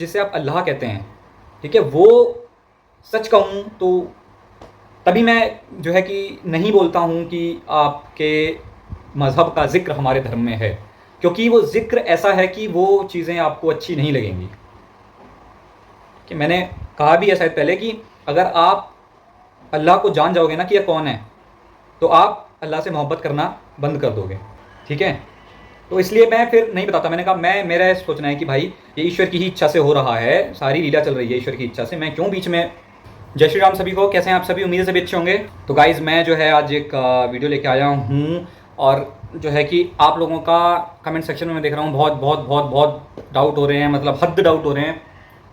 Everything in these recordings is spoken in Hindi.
जिसे आप अल्लाह कहते हैं, ठीक है, वो सच कहूँ तो तभी मैं जो है कि नहीं बोलता हूँ कि आपके मज़हब का ज़िक्र हमारे धर्म में है, क्योंकि वो ज़िक्र ऐसा है कि वो चीज़ें आपको अच्छी नहीं लगेंगी। कि मैंने कहा भी है शायद पहले कि अगर आप अल्लाह को जान जाओगे ना कि यह कौन है, तो आप अल्लाह से मोहब्बत करना बंद कर दोगे, ठीक है। तो इसलिए मैं फिर नहीं बताता। मैंने कहा मेरा सोचना है कि भाई ये ईश्वर की ही इच्छा से हो रहा है, सारी लीला चल रही है ईश्वर की इच्छा से, मैं क्यों बीच में। जय श्री राम सभी को, कैसे हैं आप सभी? उम्मीद है सभी अच्छे होंगे। तो गाइज़ मैं जो है आज एक वीडियो लेके आया हूँ, और जो है कि आप लोगों का कमेंट सेक्शन में मैं देख रहा हूँ बहुत बहुत बहुत बहुत डाउट हो रहे हैं, मतलब हद डाउट हो रहे हैं।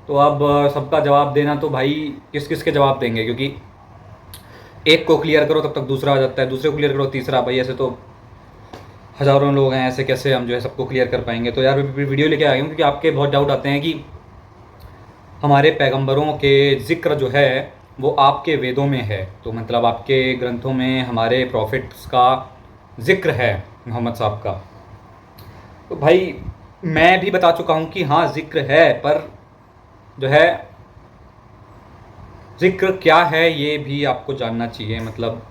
तो अब सबका जवाब देना तो भाई किस किस के जवाब देंगे, क्योंकि एक को क्लियर करो तब तक दूसरा आ जाता है, दूसरे को क्लियर करो तीसरा। भाई ऐसे तो हज़ारों लोग हैं, ऐसे कैसे हम जो है सबको क्लियर कर पाएंगे। तो यार वीडियो लेके आया हूँ क्योंकि आपके बहुत डाउट आते हैं कि हमारे पैगंबरों के ज़िक्र जो है वो आपके वेदों में है, तो मतलब आपके ग्रंथों में हमारे प्रॉफिट्स का ज़िक्र है, मोहम्मद साहब का। तो भाई मैं भी बता चुका हूँ कि हाँ ज़िक्र है, पर जो है ज़िक्र क्या है ये भी आपको जानना चाहिए। मतलब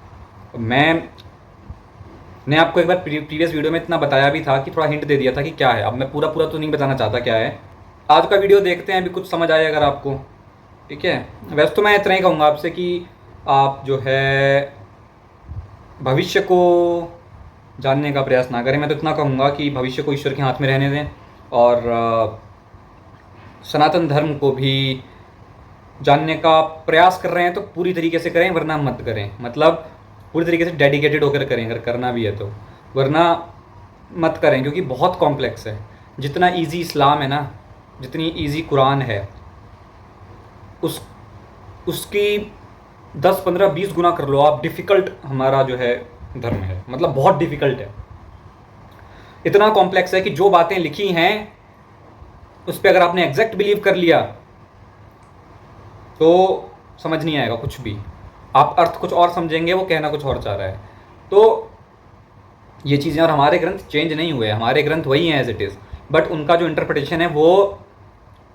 मैंने आपको एक बार प्रीवियस वीडियो में इतना बताया भी था कि थोड़ा हिंट दे दिया था कि क्या है। अब मैं पूरा पूरा तो नहीं बताना चाहता क्या है। आज का वीडियो देखते हैं, अभी कुछ समझ आए अगर आपको, ठीक है। वैसे तो मैं इतना ही कहूँगा आपसे कि आप जो है भविष्य को जानने का प्रयास ना करें। मैं तो इतना कहूँगा कि भविष्य को ईश्वर के हाथ में रहने दें, और सनातन धर्म को भी जानने का प्रयास कर रहे हैं तो पूरी तरीके से करें, वरना मत करें। मतलब पूरी तरीके से डेडिकेटेड होकर करें अगर करना भी है तो, वरना मत करें, क्योंकि बहुत कॉम्प्लेक्स है। जितना इजी इस्लाम है ना, जितनी इजी कुरान है, उसकी 10 15 20 गुना कर लो आप, डिफ़िकल्ट हमारा जो है धर्म है। मतलब बहुत डिफ़िकल्ट है, इतना कॉम्प्लेक्स है कि जो बातें लिखी हैं उस पर अगर आपने एग्जैक्ट बिलीव कर लिया तो समझ नहीं आएगा कुछ भी। आप अर्थ कुछ और समझेंगे, वो कहना कुछ और चाह रहा है। तो ये चीज़ें, और हमारे ग्रंथ चेंज नहीं हुए, हमारे ग्रंथ वही हैं एज इट इज़, बट उनका जो इंटरप्रिटेशन है वो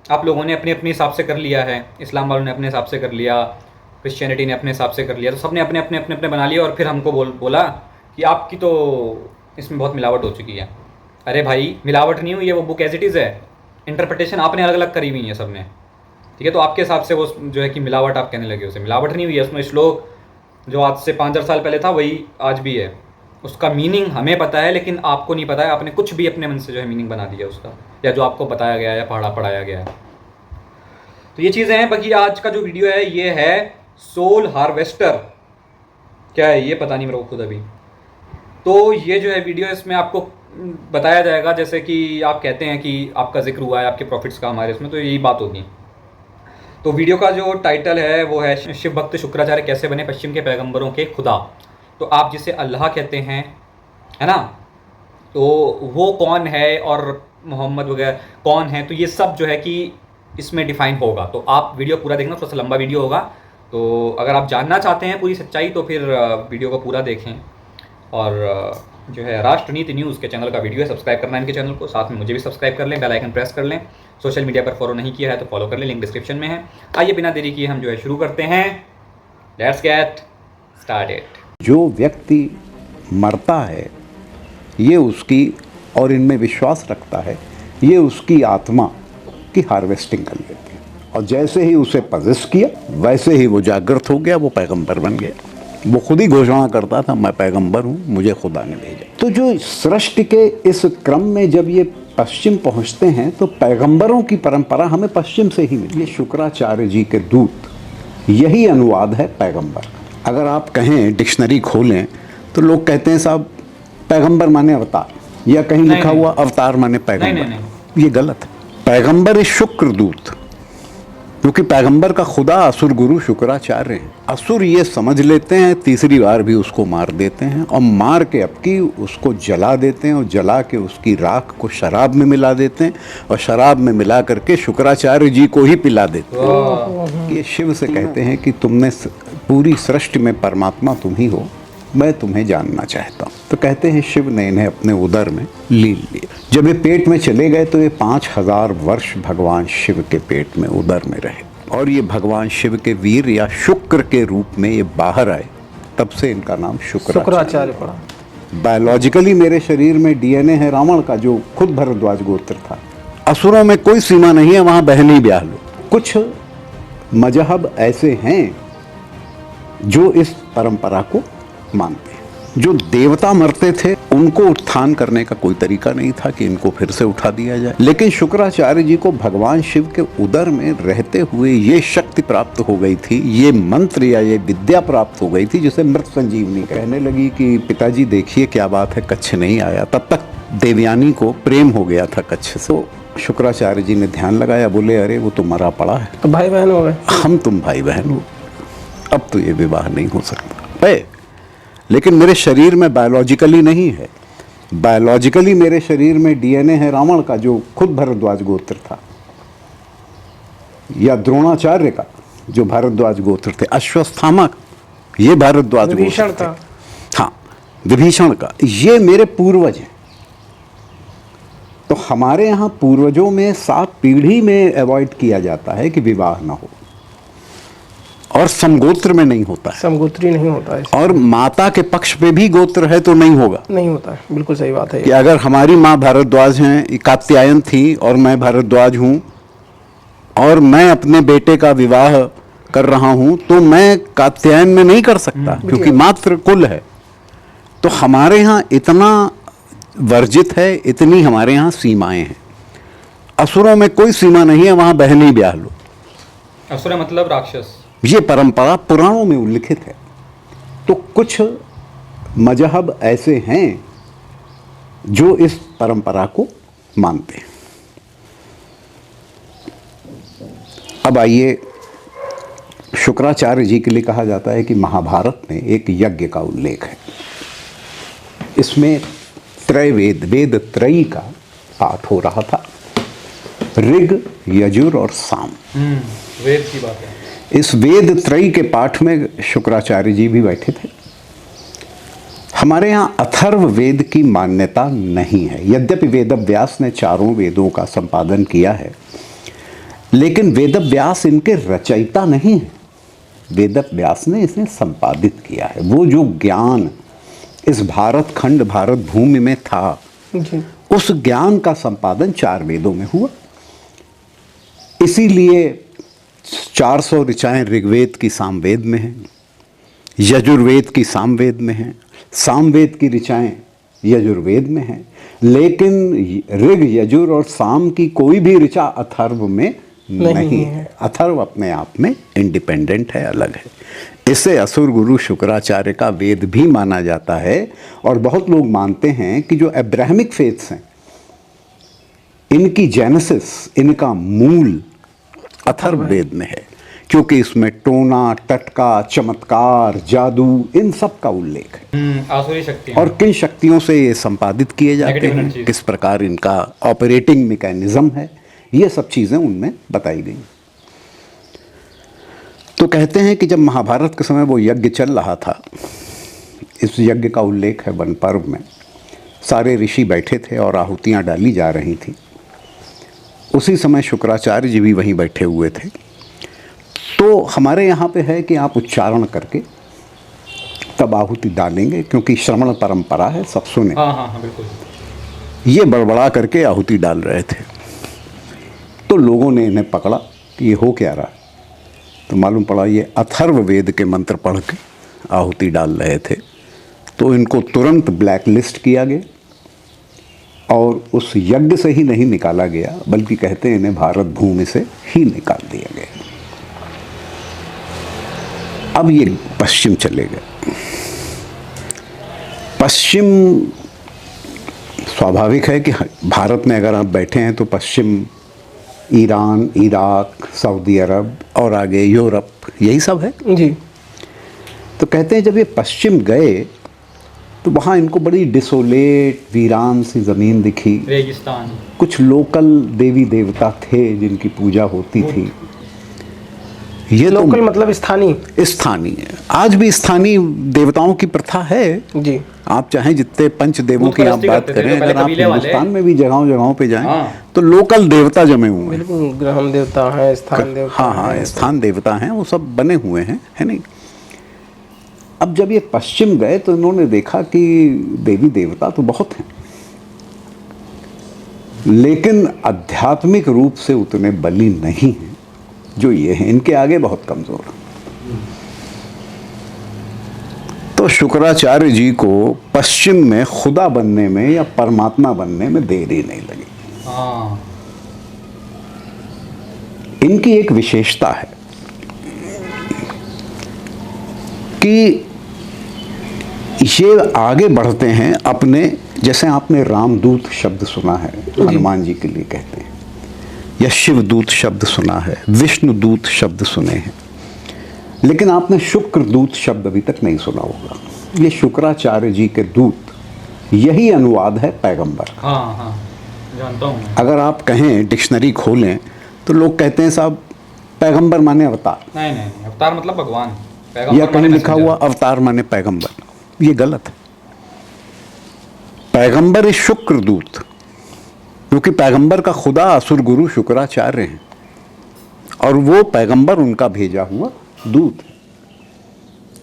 आप लोगों ने अपने अपने हिसाब से कर लिया है। इस्लाम वालों ने अपने हिसाब से कर लिया, क्रिश्चियनिटी ने अपने हिसाब से कर लिया, तो सब ने अपने अपने अपने अपने बना लिया, और फिर हमको बोला कि आपकी तो इसमें बहुत मिलावट हो चुकी है। अरे भाई मिलावट नहीं हुई है, वो बुक एज इट इज़ है, इंटरप्रिटेशन आपने अलग अलग करी हुई है सब ने, ठीक है। तो आपके हिसाब से वो जो है कि मिलावट आप कहने लगे, उसे मिलावट नहीं हुई है। उसमें श्लोक जो आज से 5,000 साल पहले था वही आज भी है, उसका मीनिंग हमें पता है, लेकिन आपको नहीं पता है। आपने कुछ भी अपने मन से जो है मीनिंग बना दिया उसका, या जो आपको बताया गया है या पढ़ाया गया है। तो ये चीज़ें हैं। बाकी आज का जो वीडियो है ये है सोल हार्वेस्टर, क्या है ये पता नहीं मेरे को खुद अभी। तो ये जो है वीडियो, इसमें आपको बताया जाएगा, जैसे कि आप कहते हैं कि आपका जिक्र हुआ है आपके प्रॉफिट्स का हमारे इसमें, तो यही बात होगी। तो वीडियो का जो टाइटल है वो है शिव भक्त शुक्राचार्य कैसे बने पश्चिम के पैगंबरों के खुदा। तो आप जिसे अल्लाह कहते हैं, है ना, तो वो कौन है, और मोहम्मद वगैरह कौन है, तो ये सब जो है कि इसमें डिफ़ाइन होगा। तो आप वीडियो पूरा देखना, थोड़ा सा लंबा वीडियो होगा। तो अगर आप जानना चाहते हैं पूरी सच्चाई तो फिर वीडियो को पूरा देखें। और जो है राष्ट्रनीति न्यूज़ के चैनल का वीडियो है, सब्सक्राइब करना है इनके चैनल को, साथ में मुझे भी सब्सक्राइब कर लें, बेल आइकन प्रेस कर लें। सोशल मीडिया पर फॉलो नहीं किया है तो फॉलो कर लें, लिंक डिस्क्रिप्शन में है। आइए बिना देरी किए हम जो है शुरू करते हैं। Let's get started. जो व्यक्ति मरता है ये उसकी, और इनमें विश्वास रखता है, ये उसकी आत्मा की हार्वेस्टिंग कर लेती है, और जैसे ही उसे पजेस किया वैसे ही वो जागृत हो गया, वो पैगंबर बन गया। वो खुद ही घोषणा करता था मैं पैगंबर हूँ, मुझे खुदा ने भेजा। तो जो सृष्टि के इस क्रम में जब ये पश्चिम पहुँचते हैं तो पैगंबरों की परंपरा हमें पश्चिम से ही मिली। ये शुक्राचार्य जी के दूत, यही अनुवाद है पैगंबर। अगर आप कहें डिक्शनरी खोलें तो लोग कहते हैं साहब पैगंबर माने अवतार, या कहीं लिखा हुआ अवतार माने पैगंबर। ये गलत है। पैगंबर इस शुक्र दूत, क्योंकि पैगंबर का खुदा असुर गुरु शुक्राचार्य हैं। असुर ये समझ लेते हैं, तीसरी बार भी उसको मार देते हैं, और मार के अबकी उसको जला देते हैं, और जला के उसकी राख को शराब में मिला देते हैं, और शराब में मिला करके शुक्राचार्य जी को ही पिला देते हैं। ये शिव से कहते हैं कि तुमने पूरी सृष्टि में परमात्मा तुम ही हो, मैं तुम्हें जानना चाहता हूँ। तो कहते हैं शिव ने इन्हें अपने उदर में लीन लिया। जब ये पेट में चले गए तो ये 5000 वर्ष भगवान शिव के पेट में उदर में रहे, और ये भगवान शिव के वीर या शुक्र के रूप में ये बाहर आए। तब से इनका नाम शुक्राचार्य पड़ा। बायोलॉजिकली मेरे शरीर में डीएनए है रावण का, जो खुद भरद्वाज गोत्र था। असुरों में कोई सीमा नहीं है, वहां बहनी ब्याह लो। कुछ मजहब ऐसे हैं जो इस परंपरा को मानते हैं। जो देवता मरते थे उनको उत्थान करने का कोई तरीका नहीं था कि इनको फिर से उठा दिया जाए, लेकिन शुक्राचार्य जी को भगवान शिव के उदर में रहते हुए ये शक्ति प्राप्त हो गई थी, ये मंत्र या ये विद्या प्राप्त हो गई थी, जिसे मृत संजीवनी कहने लगी कि पिताजी देखिए क्या बात है, कच्छ नहीं आया। तब तक देवयानी को प्रेम हो गया था कच्छ से। तो शुक्राचार्य जी ने ध्यान लगाया, बोले अरे वो तो मरा पड़ा है, तो भाई बहन हो गए, हम तुम भाई बहन हो, अब तो ये विवाह नहीं हो सकता है। लेकिन मेरे शरीर में बायोलॉजिकली नहीं है, बायोलॉजिकली मेरे शरीर में डीएनए है रावण का, जो खुद भरद्वाज गोत्र था, या द्रोणाचार्य का जो भारद्वाज गोत्र थे, अश्वत्थामा ये भारद्वाज गोत्र थे, हाँ विभीषण का, ये मेरे पूर्वज हैं। तो हमारे यहाँ पूर्वजों में 7 पीढ़ी में अवॉइड किया जाता है कि विवाह ना हो, और समगोत्र में नहीं होता है, समगोत्री नहीं होता है, और माता के पक्ष पे भी गोत्र है तो नहीं होगा, नहीं होता है। बिल्कुल सही बात है कि अगर हमारी माँ भारद्वाज हैं, कात्यायन थी और मैं भारद्वाज हूँ, और मैं अपने बेटे का विवाह कर रहा हूँ, तो मैं कात्यायन में नहीं कर सकता क्योंकि मात्र कुल है। तो हमारे यहाँ इतना वर्जित है, इतनी हमारे यहाँ सीमाएं हैं। असुरों में कोई सीमा नहीं है, वहां बहनी ब्याह लो। असुर मतलब राक्षस, ये परंपरा पुराणों में उल्लिखित है। तो कुछ मजहब ऐसे हैं जो इस परंपरा को मानते हैं। अब आइए, शुक्राचार्य जी के लिए कहा जाता है कि महाभारत में एक यज्ञ का उल्लेख है। इसमें त्रैवेद, वेद त्रयी का पाठ हो रहा था, ऋग, यजुर और साम। वेद की बात है। इस वेद त्रयी के पाठ में शुक्राचार्य जी भी बैठे थे। हमारे यहाँ अथर्व वेद की मान्यता नहीं है, यद्यपि वेदव्यास ने 4 वेदों का संपादन किया है, लेकिन वेदव्यास इनके रचयिता नहीं है। वेदव्यास ने इसे संपादित किया है। वो जो ज्ञान इस भारत खंड, भारत भूमि में था, उस ज्ञान का संपादन 4 वेदों में हुआ। इसीलिए 400 ऋचाएं ऋग्वेद की सामवेद में हैं, यजुर्वेद की सामवेद में हैं, सामवेद की ऋचाएं यजुर्वेद में हैं, लेकिन ऋग, यजुर और साम की कोई भी ऋचा अथर्व में नहीं है। अथर्व अपने आप में इंडिपेंडेंट है, अलग है। इसे असुर गुरु शुक्राचार्य का वेद भी माना जाता है। और बहुत लोग मानते हैं कि जो अब्राहमिक फेथ्स हैं, इनकी जेनेसिस, इनका मूल अथर्व वेद में है, क्योंकि इसमें टोना, टटका, चमत्कार, जादू, इन सब का उल्लेख है। आसुरी शक्तियां, और किन शक्तियों से ये संपादित किए जाते हैं, किस प्रकार इनका ऑपरेटिंग मैकेनिज्म है, ये सब चीज़ें उनमें बताई गई। तो कहते हैं कि जब महाभारत के समय वो यज्ञ चल रहा था, इस यज्ञ का उल्लेख है वन पर्व में, सारे ऋषि बैठे थे और आहुतियाँ डाली जा रही थी। उसी समय शुक्राचार्य जी भी वहीं बैठे हुए थे। तो हमारे यहाँ पे है कि आप उच्चारण करके तब आहुति डालेंगे, क्योंकि श्रवण परंपरा है, सब सुने। हाँ, बिल्कुल। ये बड़बड़ा करके आहुति डाल रहे थे। तो लोगों ने इन्हें पकड़ा कि ये हो क्या रहा है। तो मालूम पड़ा ये अथर्व वेद के मंत्र पढ़ के आहुति डाल रहे थे। तो इनको तुरंत ब्लैक लिस्ट किया गया और उस यज्ञ से ही नहीं निकाला गया, बल्कि कहते हैं इन्हें भारत भूमि से ही निकाल दिया गया। अब ये पश्चिम चले गए। पश्चिम स्वाभाविक है कि भारत में अगर आप बैठे हैं तो पश्चिम ईरान, इराक, सऊदी अरब और आगे यूरोप, यही सब है जी। तो कहते हैं जब ये पश्चिम गए तो वहाँ इनको बड़ी डिसोलेट, वीरान सी ज़मीन दिखी, रेगिस्तान। कुछ लोकल देवी देवता थे जिनकी पूजा होती थी। ये लोकल मतलब स्थानीय। स्थानीय, आज भी स्थानीय देवताओं की प्रथा है जी। आप चाहें जितने पंच देवों भूत की आप परस्ती बात करते थे, करें, तो पहले अगर आप कबीले वाले। हिंदुस्तान में भी जगहों जगहों पे जाएं हाँ। तो लोकल देवता जमे हुए हैं। बिल्कुल, ग्रह देवता है, स्थान देवता हाँ हाँ, है। स्थान देवता हैं, वो सब बने हुए हैं, है नहीं। अब जब ये पश्चिम गए तो इन्होंने देखा कि देवी देवता तो बहुत हैं, लेकिन आध्यात्मिक रूप से उतने बली नहीं हैं जो ये हैं, इनके आगे बहुत कमजोर हैं। तो शुक्राचार्य जी को पश्चिम में खुदा बनने में या परमात्मा बनने में देरी नहीं लगी। हाँ। इनकी एक विशेषता है कि ये आगे बढ़ते हैं अपने, जैसे आपने रामदूत शब्द सुना है, हनुमान जी के लिए कहते हैं, या शिवदूत शब्द सुना है, विष्णुदूत शब्द सुने हैं, लेकिन आपने शुक्रदूत शब्द अभी तक नहीं सुना होगा। ये शुक्राचार्य जी के दूत, यही अनुवाद है पैगंबर। हाँ हाँ, जानता हूँ। अगर आप कहें डिक्शनरी खोलें तो लोग कहते हैं साहब पैगंबर माने अवतार, नहीं नहीं नहीं, अवतार मतलब भगवान। या पैगंबर कहीं माने लिखा हुआ अवतार माने पैगंबर, ये गलत है। पैगंबर इस शुक्रदूत, क्योंकि पैगंबर का खुदा असुर गुरु शुक्राचार्य हैं और वो पैगंबर उनका भेजा हुआ दूत है।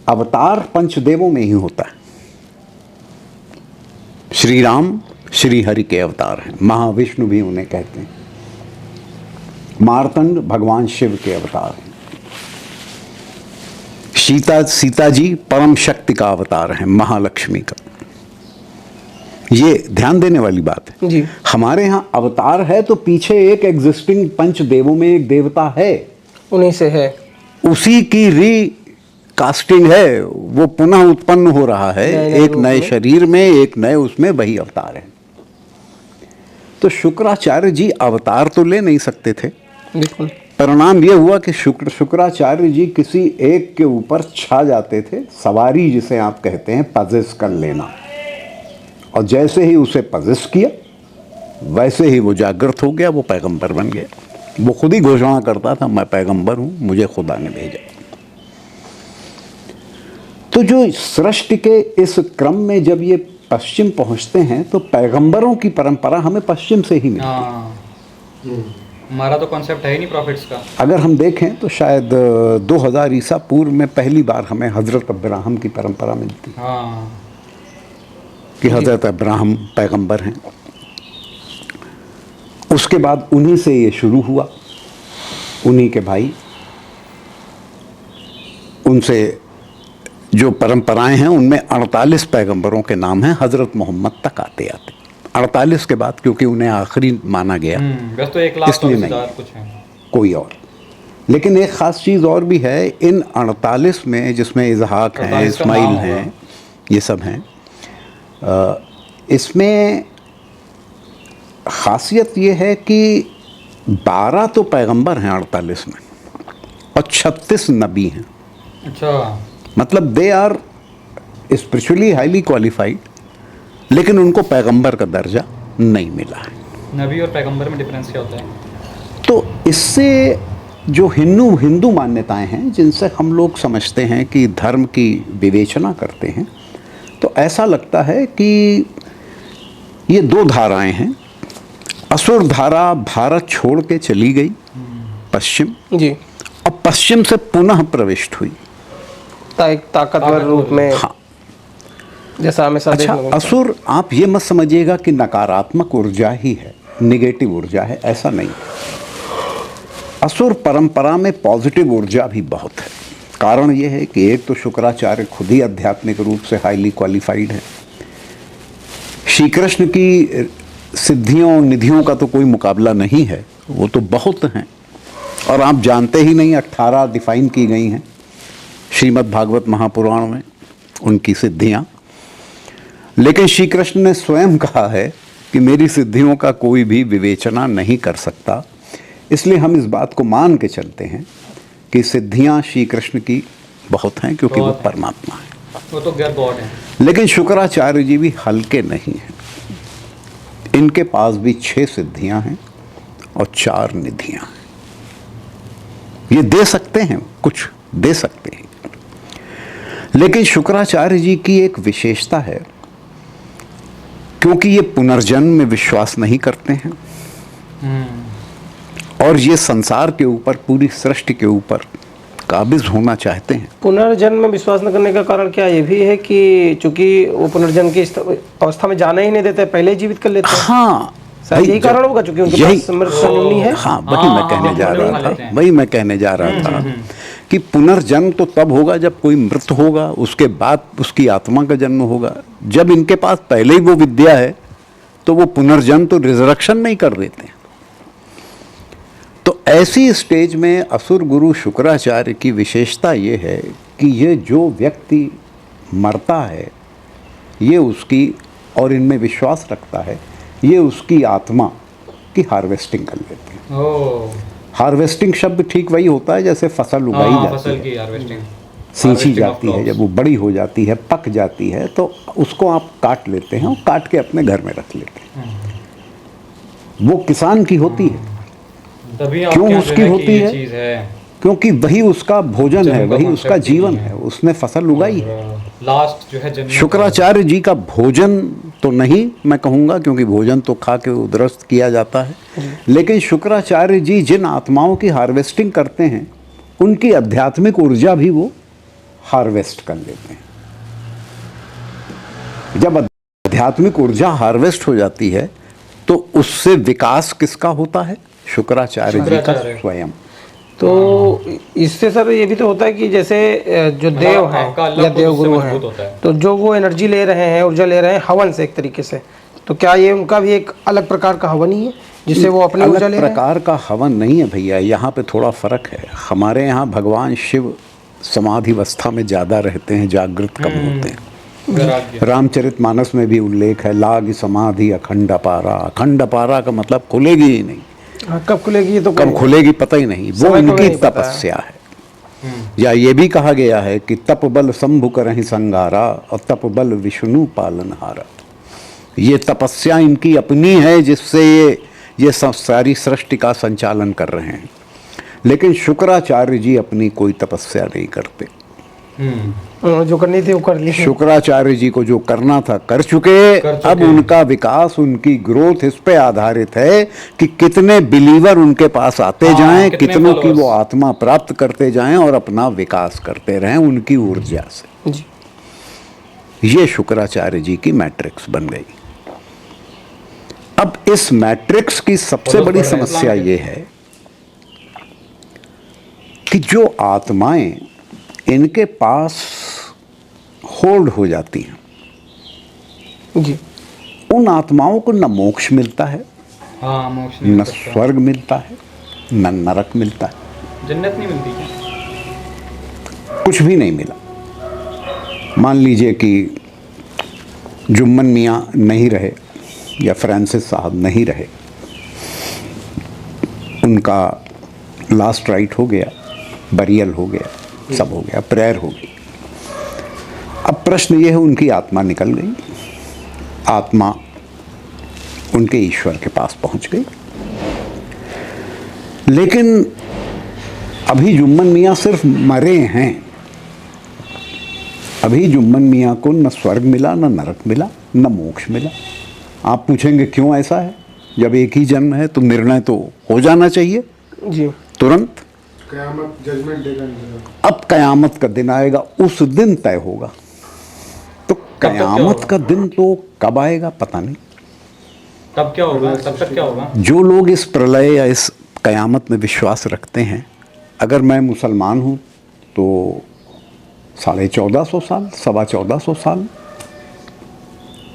अवतार पंचदेवों में ही होता है। श्री राम श्री हरि के अवतार हैं, महाविष्णु भी उन्हें कहते हैं, मार्तंड भगवान शिव के अवतार हैं, सीता जी परम शक्ति का अवतार है, महालक्ष्मी का। ये ध्यान देने वाली बात है जी। हमारे यहाँ अवतार है तो पीछे एक एग्जिस्टिंग पंच देवों में एक देवता है, उन्हीं से है, उसी की रीकास्टिंग है, वो पुनः उत्पन्न हो रहा है एक नए शरीर में, एक नए उसमें, वही अवतार है। तो शुक्राचार्य जी अवतार तो ले नहीं सकते थे, बिल्कुल। परिणाम यह हुआ कि शुक्राचार्य जी किसी एक के ऊपर छा जाते थे, सवारी जिसे आप कहते हैं, पजेस कर लेना, और जैसे ही उसे पजेस किया वैसे ही वो जागृत हो गया, वो पैगंबर बन गया। वो खुद ही घोषणा करता था, मैं पैगंबर हूं, मुझे खुदा ने भेजा। तो जो सृष्टि के इस क्रम में जब ये पश्चिम पहुंचते हैं तो पैगंबरों की परंपरा हमें पश्चिम से ही मिलती है। हाँ, हमारा तो कॉन्सेप्ट है ही नहीं प्रॉफिट्स का। अगर हम देखें तो शायद 2000 ईसा पूर्व में पहली बार हमें हजरत अब्राहम की परंपरा मिलती है हाँ, कि हजरत अब्राहम पैगंबर हैं। उसके बाद उन्हीं से ये शुरू हुआ, उन्हीं के भाई, उनसे जो परंपराएं हैं उनमें 48 पैगंबरों के नाम हैं, हजरत मोहम्मद तक आते आते 48 के बाद, क्योंकि उन्हें आखिरी माना गया, बस तो 1 लाख इसलिए तो नहीं। कुछ है कोई और। लेकिन एक ख़ास चीज़ और भी है इन 48 में, जिसमें इजहाक हैं, 48 का इस्माइल नाम हैं, ये सब हैं। इसमें ख़ासियत ये है कि 12 तो पैगंबर हैं 48 में, और 36 नबी हैं। अच्छा, मतलब they are spiritually highly qualified, लेकिन उनको पैगंबर का दर्जा नहीं मिला है। नबी और पैगंबर में डिफरेंस क्या होता है? तो इससे जो हिंदू मान्यताएं हैं, जिनसे हम लोग समझते हैं कि धर्म की विवेचना करते हैं, तो ऐसा लगता है कि ये 2 धाराएं हैं। असुर धारा भारत छोड़ के चली गई पश्चिम, जी, और पश्चिम से पुनः प्रविष्ट हुई एक ताकतवर रूप में। हाँ। जैसा हमेशा अच्छा, देखने को मिलता है। असुर आप ये मत समझिएगा कि नकारात्मक ऊर्जा ही है, निगेटिव ऊर्जा है, ऐसा नहीं। असुर परंपरा में पॉजिटिव ऊर्जा भी बहुत है। कारण ये है कि एक तो शुक्राचार्य खुद ही आध्यात्मिक रूप से हाईली क्वालिफाइड है, श्री कृष्ण की सिद्धियों निधियों का तो कोई मुकाबला नहीं है, वो तो बहुत हैं, और आप जानते ही नहीं 18 डिफाइन की गई हैं श्रीमद् भागवत महापुराण में उनकी सिद्धियां। लेकिन श्री कृष्ण ने स्वयं कहा है कि मेरी सिद्धियों का कोई भी विवेचना नहीं कर सकता, इसलिए हम इस बात को मान के चलते हैं कि सिद्धियां श्री कृष्ण की बहुत हैं, क्योंकि वो परमात्मा है, वो तो गॉड है। लेकिन शुक्राचार्य जी भी हल्के नहीं हैं। इनके पास भी 6 सिद्धियां हैं और 4 निधियां हैं। ये दे सकते हैं, कुछ दे सकते हैं। लेकिन शुक्राचार्य जी की एक विशेषता है, क्योंकि ये पुनर्जन्म में विश्वास नहीं करते हैं और ये संसार के ऊपर, पूरी सृष्टि के ऊपर काबिज होना चाहते हैं। पुनर्जन्म में विश्वास न करने का कारण क्या ये भी है कि चूंकि वो पुनर्जन्म की अवस्था में जाना ही नहीं देते, पहले ही जीवित कर लेते हैं? हाँ, शायद यही कारण होगा, क्योंकि उनके पास समृद्ध संजीवनी है। हाँ, वही मैं कहने जा रहा था, वही मैं कहने जा रहा था कि पुनर्जन्म तो तब होगा जब कोई मृत होगा, उसके बाद उसकी आत्मा का जन्म होगा। जब इनके पास पहले ही वो विद्या है तो वो पुनर्जन्म तो रिजरेक्शन नहीं कर देते हैं। तो ऐसी स्टेज में असुर गुरु शुक्राचार्य की विशेषता ये है कि ये जो व्यक्ति मरता है, ये उसकी, और इनमें विश्वास रखता है, ये उसकी आत्मा की हार्वेस्टिंग कर लेते हैं। हार्वेस्टिंग शब्द ठीक वही होता है जैसे फसल उगाई जाती फसल है, की हार्वेस्टिंग, सींची जाती है, जब वो बड़ी हो जाती है, पक जाती है, तो उसको आप काट लेते हैं और काट के अपने घर में रख लेते हैं। वो किसान की होती है। तभी क्यों उसकी होती है? चीज है क्योंकि वही उसका भोजन है, वही उसका जीवन है, उसने फसल उगाई है। लास्ट जो है जन्म। शुक्राचार्य जी का भोजन तो नहीं मैं कहूँगा, क्योंकि भोजन तो खा के उद्रस्त किया जाता है, लेकिन शुक्राचार्य जी जिन आत्माओं की हार्वेस्टिंग करते हैं, उनकी आध्यात्मिक ऊर्जा भी वो हार्वेस्ट कर लेते हैं। जब आध्यात्मिक ऊर्जा हार्वेस्ट हो जाती है तो उससे विकास किसका होता है? शुक्राचार्य जी का स्वयं। तो इससे सर ये भी तो होता है कि जैसे जो देव हैं या देव गुरु हैं, तो जो वो एनर्जी ले रहे हैं, ऊर्जा ले रहे हैं हवन से एक तरीके से, तो क्या ये उनका भी एक अलग प्रकार का हवन ही है जिससे वो अपनी ऊर्जा ले रहे हैं? प्रकार का हवन नहीं है भैया, यहाँ पे थोड़ा फर्क है। हमारे यहाँ भगवान शिव समाधि अवस्था में ज़्यादा रहते हैं, जागृत कम होते हैं। रामचरितमानस में भी उल्लेख है, लाग समाधि अखंड अपारा। अखंड अपारा का मतलब खुलेगी ही नहीं। कब खुलेगी ये तो कब खुलेगी पता ही नहीं, वो उनकी तपस्या है। या ये भी कहा गया है कि तप बल शंभु करहि संगारा और तप बल विष्णु पालनहारा। ये तपस्या इनकी अपनी है जिससे ये सारी सृष्टि का संचालन कर रहे हैं। लेकिन शुक्राचार्य जी अपनी कोई तपस्या नहीं करते। जो करनी थी वो कर ली। शुक्राचार्य जी को जो करना था कर चुके। अब उनका विकास, उनकी ग्रोथ इस पे आधारित है कि कितने बिलीवर उनके पास आते जाएं, कितनों की वो आत्मा प्राप्त करते जाएं और अपना विकास करते रहें उनकी ऊर्जा से जी। ये शुक्राचार्य जी की मैट्रिक्स बन गई। अब इस मैट्रिक्स की सबसे बड़ी समस्या ये है कि जो आत्माएं इनके पास होल्ड हो जाती हैं जी, उन आत्माओं को न मोक्ष मिलता है, हाँ, मोक्ष न स्वर्ग मिलता है, न नरक मिलता है, जन्नत नहीं मिलती, कुछ भी नहीं मिला। मान लीजिए कि जुम्मन मियाँ नहीं रहे या फ्रांसिस साहब नहीं रहे, उनका लास्ट राइट हो गया, बरियल हो गया, सब हो गया, प्रेयर हो गई। अब प्रश्न ये है, उनकी आत्मा निकल गई, आत्मा उनके ईश्वर के पास पहुंच गई। लेकिन अभी जुम्मन मियाँ सिर्फ मरे हैं। अभी जुम्मन मियाँ को न स्वर्ग मिला, न नरक मिला, न मोक्ष मिला। आप पूछेंगे क्यों ऐसा है? जब एक ही जन्म है तो निर्णय तो हो जाना चाहिए जी, तुरंत। कयामत जजमेंट डे का अब कयामत का दिन आएगा, उस दिन तय होगा। तो कयामत का दिन तो कब आएगा पता नहीं। तब क्या होगा? तब तक क्या होगा? जो लोग इस प्रलय या इस कयामत में विश्वास रखते हैं, अगर मैं मुसलमान हूँ तो 1450 साल, 1425 साल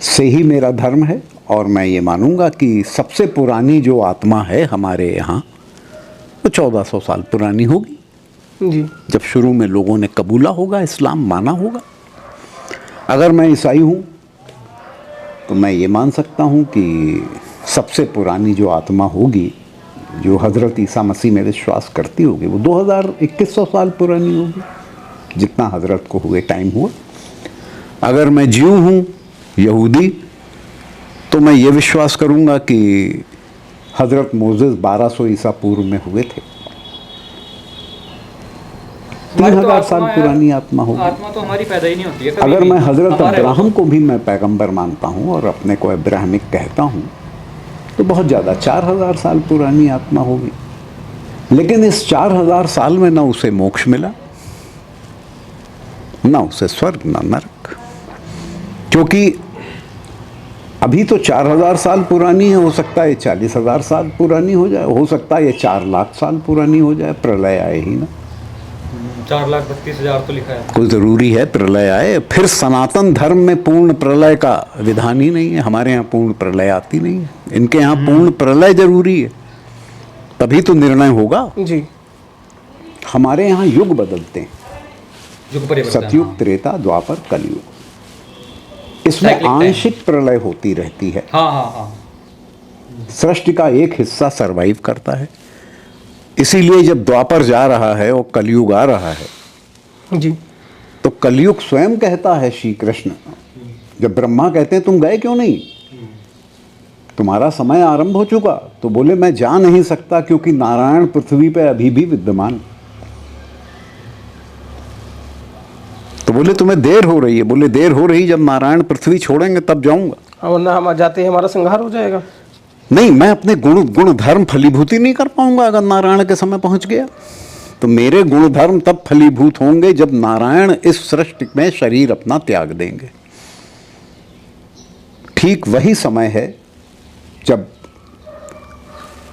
से ही मेरा धर्म है, और मैं ये मानूंगा कि सबसे पुरानी जो आत्मा है हमारे यहाँ वो 1400 साल पुरानी होगी जी। जब शुरू में लोगों ने कबूला होगा, इस्लाम माना होगा। अगर मैं ईसाई हूँ तो मैं ये मान सकता हूँ कि सबसे पुरानी जो आत्मा होगी, जो हज़रत ईसा मसीह में विश्वास करती होगी, वो 2100 साल पुरानी होगी, जितना हज़रत को हुए टाइम हुआ। अगर मैं ज्यू हूँ, यहूदी, तो मैं ये विश्वास करूँगा कि हज़रत मोसेस 1200 ईसा पूर्व में हुए थे। 3000 साल पुरानी आत्मा होगी। आत्मा तो हमारी पैदा ही नहीं होती है कभी अगर भी। मैं हजरत हमारे अब्राहम को भी मैं पैगंबर मानता हूँ और अपने को अब्राहमिक कहता हूँ, तो बहुत ज़्यादा 4000 साल पुरानी आत्मा होगी। लेकिन इस 4000 साल में ना उसे मोक्ष मिला, ना उसे स्वर्ग, ना नरक, क्योंकि अभी तो 4000 साल पुरानी है, हो सकता है 40,000 साल पुरानी हो जाए, हो सकता है ये 4 लाख साल पुरानी हो जाए, प्रलय आए ही ना। 4,32,000 तो लिखा है। कोई ज़रूरी है प्रलय आए? फिर सनातन धर्म में पूर्ण प्रलय का विधान ही नहीं है। हमारे यहाँ पूर्ण प्रलय आती नहीं है, इनके यहाँ पूर्ण प्रलय जरूरी है, तभी तो निर्णय होगा जी। हमारे यहाँ युग बदलते हैं, युग परिवर्तन। सतयुग, त्रेता, द्वापर, कलयुग। इसमें Cyclic time। आंशिक प्रलय होती रहती है। हाँ हाँ हाँ। सृष्टि का एक हिस्सा सरवाइव करता है, इसीलिए जब द्वापर जा रहा है और कलयुग आ रहा है जी। तो कलयुग स्वयं कहता है, श्री कृष्ण जब ब्रह्मा कहते हैं तुम गए क्यों नहीं, तुम्हारा समय आरंभ हो चुका, तो बोले मैं जा नहीं सकता क्योंकि नारायण पृथ्वी पे अभी भी विद्यमान। तो बोले तुम्हें देर हो रही है, बोले देर हो रही, जब नारायण पृथ्वी छोड़ेंगे तब जाऊंगा। वरना हम जाते हैं हमारा संहार हो जाएगा। नहीं, मैं अपने गुण धर्म फलीभूति नहीं कर पाऊंगा अगर नारायण के समय पहुंच गया। तो मेरे गुण धर्म तब फलीभूत होंगे जब नारायण इस सृष्टि में शरीर अपना त्याग देंगे। ठीक वही समय है जब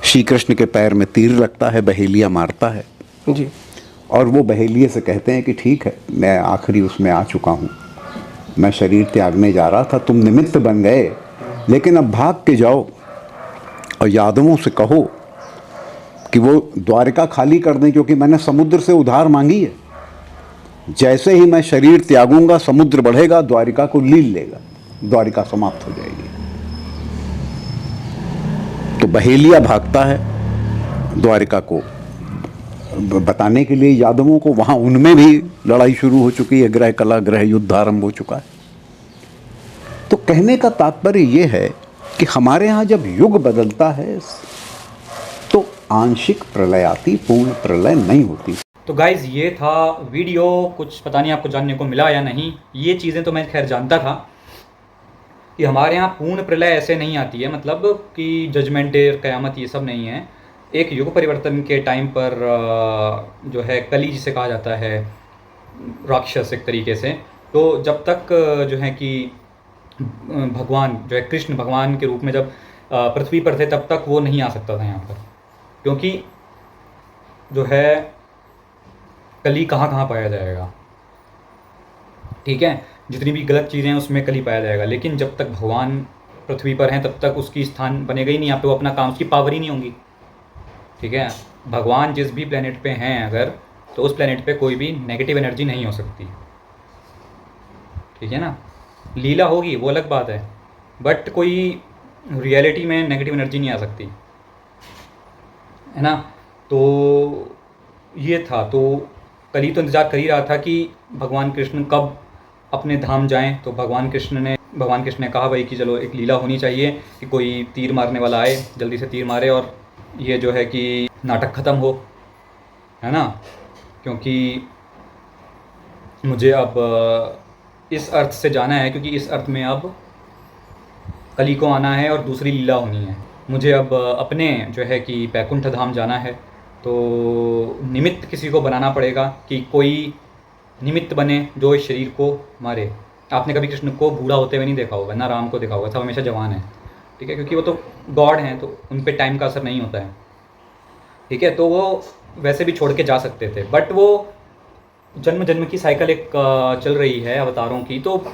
श्री कृष्ण के पैर में तीर लगता है, बहेलिया मारता है जी। और वो बहेलिए से कहते हैं कि ठीक है, मैं आखिरी उसमें आ चुका हूँ, मैं शरीर त्यागने जा रहा था, तुम निमित्त बन गए, लेकिन अब भाग के जाओ और यादवों से कहो कि वो द्वारिका खाली कर दें, क्योंकि मैंने समुद्र से उधार मांगी है। जैसे ही मैं शरीर त्यागूंगा समुद्र बढ़ेगा, द्वारिका को लील लेगा, द्वारिका समाप्त हो जाएगी। तो बहेलिया भागता है द्वारिका को बताने के लिए यादवों को, वहां उनमें भी लड़ाई शुरू हो चुकी है, ग्रह कला, ग्रह युद्ध आरंभ हो चुका है। तो कहने का तात्पर्य यह है कि हमारे यहाँ जब युग बदलता है तो आंशिक प्रलय आती, पूर्ण प्रलय नहीं होती। तो गाइज ये था वीडियो, कुछ पता नहीं आपको जानने को मिला या नहीं। ये चीज़ें तो मैं खैर जानता था कि हमारे यहाँ पूर्ण प्रलय ऐसे नहीं आती है, मतलब कि जजमेंट डे, क़यामत, ये सब नहीं है। एक युग परिवर्तन के टाइम पर जो है कली जिसे कहा जाता है, राक्षस एक तरीके से, तो जब तक जो है कि भगवान जो है कृष्ण भगवान के रूप में जब पृथ्वी पर थे तब तक वो नहीं आ सकता था यहाँ पर, क्योंकि जो है कली कहाँ पाया जाएगा, ठीक है, जितनी भी गलत चीज़ें हैं उसमें कली पाया जाएगा। लेकिन जब तक भगवान पृथ्वी पर हैं तब तक उसकी स्थान बनेगा ही नहीं, यहाँ पे वो अपना काम, उसकी पावर ही नहीं होगी, ठीक है। भगवान जिस भी प्लेनेट पे हैं अगर, तो उस प्लेनेट पे कोई भी नेगेटिव एनर्जी नहीं हो सकती, ठीक है ना। लीला होगी वो अलग बात है, बट कोई रियलिटी में नेगेटिव एनर्जी नहीं आ सकती, है ना। तो ये था, तो कली तो इंतज़ार कर ही रहा था कि भगवान कृष्ण कब अपने धाम जाएं। तो भगवान कृष्ण ने कहा भाई कि चलो एक लीला होनी चाहिए कि कोई तीर मारने वाला आए, जल्दी से तीर मारे और ये जो है कि नाटक ख़त्म हो, है ना। क्योंकि मुझे अब इस अर्थ से जाना है, क्योंकि इस अर्थ में अब कली को आना है और दूसरी लीला होनी है। मुझे अब अपने जो है कि बैकुंठ धाम जाना है, तो निमित्त किसी को बनाना पड़ेगा कि कोई निमित्त बने जो इस शरीर को मारे। आपने कभी कृष्ण को बूढ़ा होते हुए नहीं देखा होगा, ना राम को देखा होगा, सब हमेशा जवान है, ठीक है, क्योंकि वो तो गॉड हैं, तो उन पे टाइम का असर नहीं होता है, ठीक है। तो वो वैसे भी छोड़ के जा सकते थे, बट वो जन्म जन्म की साइकिल एक चल रही है अवतारों की, तो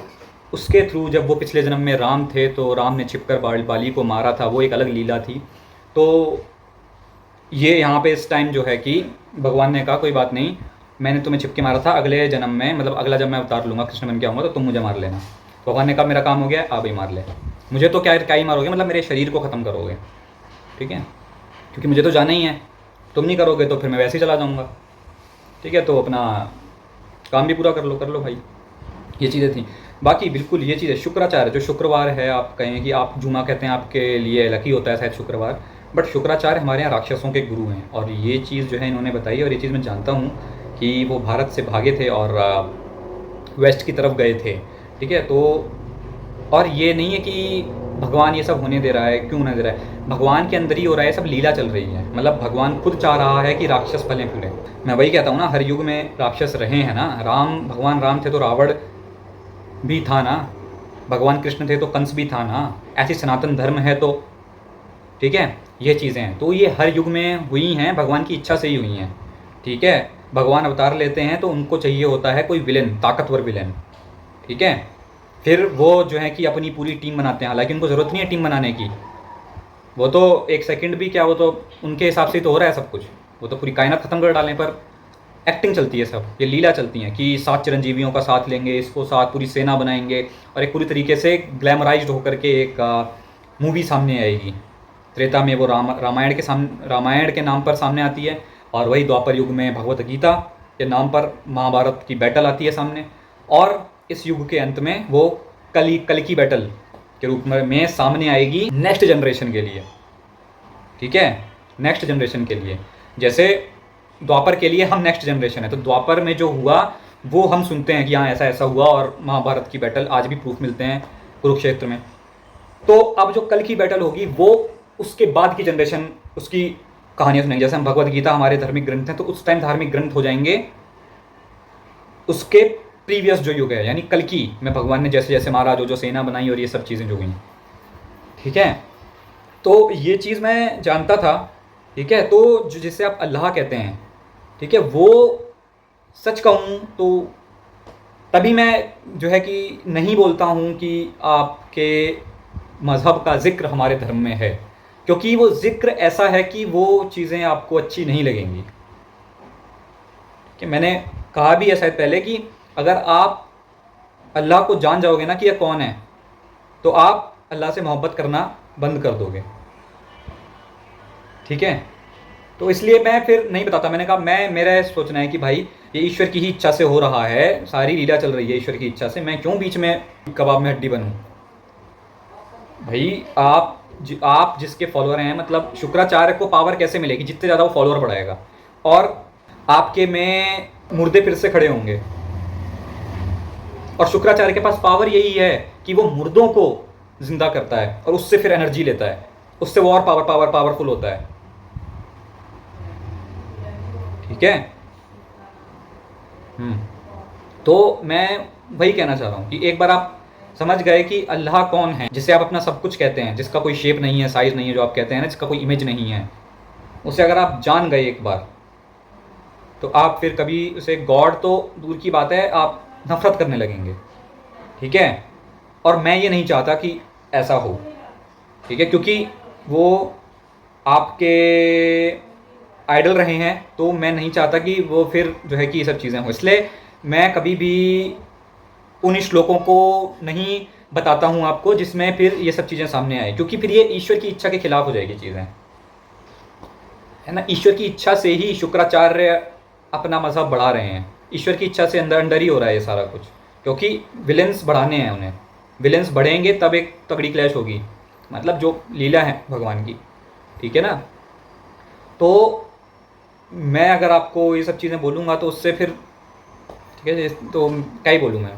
उसके थ्रू जब वो पिछले जन्म में राम थे तो राम ने छिपकर बाली को मारा था, वो एक अलग लीला थी। तो ये यहाँ पे इस टाइम जो है कि भगवान ने कहा कोई बात नहीं, मैंने तुम्हें छिपके मारा था, अगले जन्म में, मतलब अगला जब मैं अवतार लूँगा, कृष्ण बन के आऊँगा, तो तुम मुझे मार लेना। भगवान ने कहा मेरा काम हो गया, आप ही मार ले, मुझे तो क्या ही मारोगे, मतलब मेरे शरीर को ख़त्म करोगे, ठीक है, क्योंकि मुझे तो जाना ही है, तुम नहीं करोगे तो फिर मैं वैसे ही चला जाऊँगा, ठीक है। तो अपना काम भी पूरा कर लो भाई, ये चीज़ें थी। बाकी बिल्कुल ये चीज़ है, शुक्राचार्य जो शुक्रवार है, आप कहें कि आप जुमा कहते हैं, आपके लिए लकी होता है शायद शुक्रवार, बट शुक्राचार्य हमारे यहाँ राक्षसों के गुरु हैं, और ये चीज़ जो है इन्होंने बताई, और ये चीज़ मैं जानता हूँ कि वो भारत से भागे थे और वेस्ट की तरफ गए थे, ठीक है। तो और ये नहीं है कि भगवान ये सब होने दे रहा है, क्यों नहीं दे रहा है, भगवान के अंदर ही हो रहा है, सब लीला चल रही है। मतलब भगवान खुद चाह रहा है कि राक्षस फलें फूलें। मैं वही कहता हूँ ना, हर युग में राक्षस रहे हैं ना। भगवान राम थे तो रावण भी था ना, भगवान कृष्ण थे तो कंस भी था ना। ऐसी सनातन धर्म है तो, ठीक है, ये चीज़ें हैं तो ये हर युग में हुई हैं, भगवान की इच्छा से ही हुई हैं, ठीक है। भगवान अवतार लेते हैं तो उनको चाहिए होता है कोई विलेन, ताकतवर विलेन, ठीक है। फिर वो जो है कि अपनी पूरी टीम बनाते हैं, हालांकि उनको ज़रूरत नहीं है टीम बनाने की। वो तो एक सेकंड भी क्या, वो तो उनके हिसाब से ही तो हो रहा है सब कुछ। वो तो पूरी कायनात ख़त्म कर डालें, पर एक्टिंग चलती है सब, ये लीला चलती है कि 7 चिरंजीवियों का साथ लेंगे, इसको साथ पूरी सेना बनाएंगे और एक पूरी तरीके से ग्लैमराइज्ड होकर के एक मूवी सामने आएगी। त्रेता में वो रामायण के नाम पर सामने आती है, और वही द्वापर युग में भगवत गीता के नाम पर महाभारत की बैटल आती है सामने, और इस युग के अंत में वो कल की बैटल के रूप में सामने आएगी नेक्स्ट जनरेशन के लिए, ठीक है, नेक्स्ट जनरेशन के लिए। जैसे द्वापर के लिए हम नेक्स्ट जनरेशन है, तो द्वापर में जो हुआ वो हम सुनते हैं कि हाँ ऐसा ऐसा हुआ, और महाभारत की बैटल आज भी प्रूफ मिलते हैं कुरुक्षेत्र में। तो अब जो कल की बैटल होगी वो उसके बाद की जनरेशन उसकी कहानियाँ सुनेंगे। जैसे हम भगवत गीता हमारे धार्मिक ग्रंथ हैं, तो उस टाइम धार्मिक ग्रंथ हो जाएंगे उसके प्रीवियस जो युग है, यानी कल की में भगवान ने जैसे जैसे मारा, जो सेना बनाई और ये सब चीज़ें जो हुई, ठीक है। तो ये चीज़ मैं जानता था, ठीक है। तो जो जिसे आप अल्लाह कहते हैं, ठीक है, वो सच कहूँ तो तभी मैं जो है कि नहीं बोलता हूँ कि आपके मज़हब का ज़िक्र हमारे धर्म में है, क्योंकि वो ज़िक्र ऐसा है कि वो चीज़ें आपको अच्छी नहीं लगेंगी। कि मैंने कहा भी है शायद पहले कि अगर आप अल्लाह को जान जाओगे ना कि यह कौन है, तो आप अल्लाह से मोहब्बत करना बंद कर दोगे, ठीक है। तो इसलिए मैं फिर नहीं बताता। मैंने कहा मेरा सोचना है कि भाई ये ईश्वर की ही इच्छा से हो रहा है, सारी लीला चल रही है ईश्वर की इच्छा से, मैं क्यों बीच में कबाब में हड्डी बनूं। भाई आप जिसके फॉलोअर हैं, मतलब शुक्राचार्य को पावर कैसे मिलेगी, जितने ज़्यादा वो फॉलोअर बढ़ाएगा, और आपके में मुर्दे फिर से खड़े होंगे। और शुक्राचार्य के पास पावर यही है कि वो मुर्दों को जिंदा करता है और उससे फिर एनर्जी लेता है, उससे वो और पावरफुल होता है, ठीक है। तो मैं वही कहना चाह रहा हूँ कि एक बार आप समझ गए कि अल्लाह कौन है, जिसे आप अपना सब कुछ कहते हैं, जिसका कोई शेप नहीं है, साइज़ नहीं है, जो आप कहते हैं ना, जिसका कोई इमेज नहीं है, उसे अगर आप जान गए एक बार, तो आप फिर कभी उसे गॉड तो दूर की बात है, आप नफरत करने लगेंगे, ठीक है। और मैं ये नहीं चाहता कि ऐसा हो, ठीक है, क्योंकि वो आपके आइडल रहे हैं, तो मैं नहीं चाहता कि वो फिर जो है कि ये सब चीज़ें हो। इसलिए मैं कभी भी उन श्लोकों को नहीं बताता हूँ आपको जिसमें फिर ये सब चीज़ें सामने आए, क्योंकि फिर ये ईश्वर की इच्छा के खिलाफ हो जाएगी चीज़ें, है ना। ईश्वर की इच्छा से ही शुक्राचार्य अपना मज़हब बढ़ा रहे हैं, ईश्वर की इच्छा से अंदर ही हो रहा है ये सारा कुछ, क्योंकि विलेंस बढ़ाने हैं उन्हें। विलेंस बढ़ेंगे तब एक तगड़ी क्लैश होगी, मतलब जो लीला है भगवान की, ठीक है ना। तो मैं अगर आपको ये सब चीज़ें बोलूँगा तो उससे फिर, ठीक है, तो क्या ही बोलूँ मैं,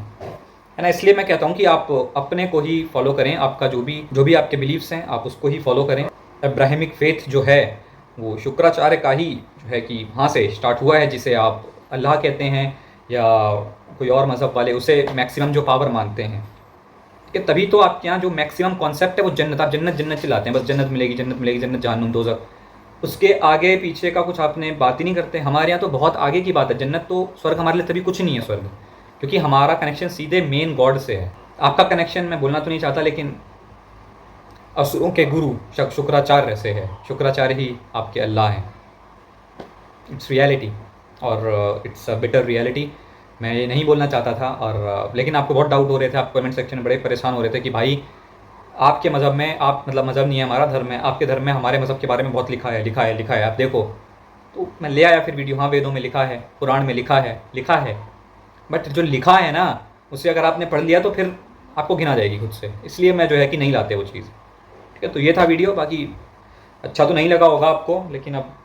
है ना। इसलिए मैं कहता हूँ कि आप अपने को ही फॉलो करें, आपका जो भी आपके बिलीव्स हैं आप उसको ही फॉलो करें। अब्राहमिक फेथ जो है वो शुक्राचार्य का ही जो है कि वहाँ से स्टार्ट हुआ है, जिसे आप अल्लाह कहते हैं या कोई और मज़हब वाले उसे मैक्सिमम जो पावर मानते हैं, ठीक है। तभी तो आपके यहाँ जो मैक्सिमम कॉन्सेप्ट है वो जन्नत, आप जन्नत चिल्लाते हैं, बस जन्नत मिलेगी, जन्नत जहन्नुम दोज़ख, उसके आगे पीछे का कुछ आपने बात ही नहीं करते। हमारे यहाँ तो बहुत आगे की बात है, जन्नत तो, स्वर्ग हमारे लिए तभी कुछ नहीं है स्वर्ग, क्योंकि हमारा कनेक्शन सीधे मेन गॉड से है। आपका कनेक्शन मैं बोलना तो नहीं चाहता, लेकिन असुरों के गुरु शुक्राचार्य से है, शुक्राचार्य ही आपके अल्लाह हैं। इट्स रियलिटी, और इट्स अ बिटर रियलिटी। मैं ये नहीं बोलना चाहता था, और लेकिन आपको बहुत डाउट हो रहे थे, आप कमेंट सेक्शन में बड़े परेशान हो रहे थे कि भाई आपके मज़हब में, आप मतलब मज़हब नहीं है हमारा धर्म है, आपके धर्म में हमारे मज़हब के बारे में बहुत लिखा है आप देखो। तो मैं ले आया फिर वीडियो, हाँ वेदों में लिखा है, पुराण में लिखा है, बट जो लिखा है ना उसे अगर आपने पढ़ लिया तो फिर आपको घिना जाएगी खुद से, इसलिए मैं जो है कि नहीं लाते वो चीज़, ठीक है। तो ये था वीडियो, बाकी अच्छा तो नहीं लगा होगा आपको, लेकिन अब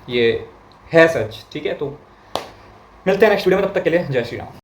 ये है सच, ठीक है। तो मिलते हैं नेक्स्ट वीडियो में, तब तक के लिए जय श्री राम।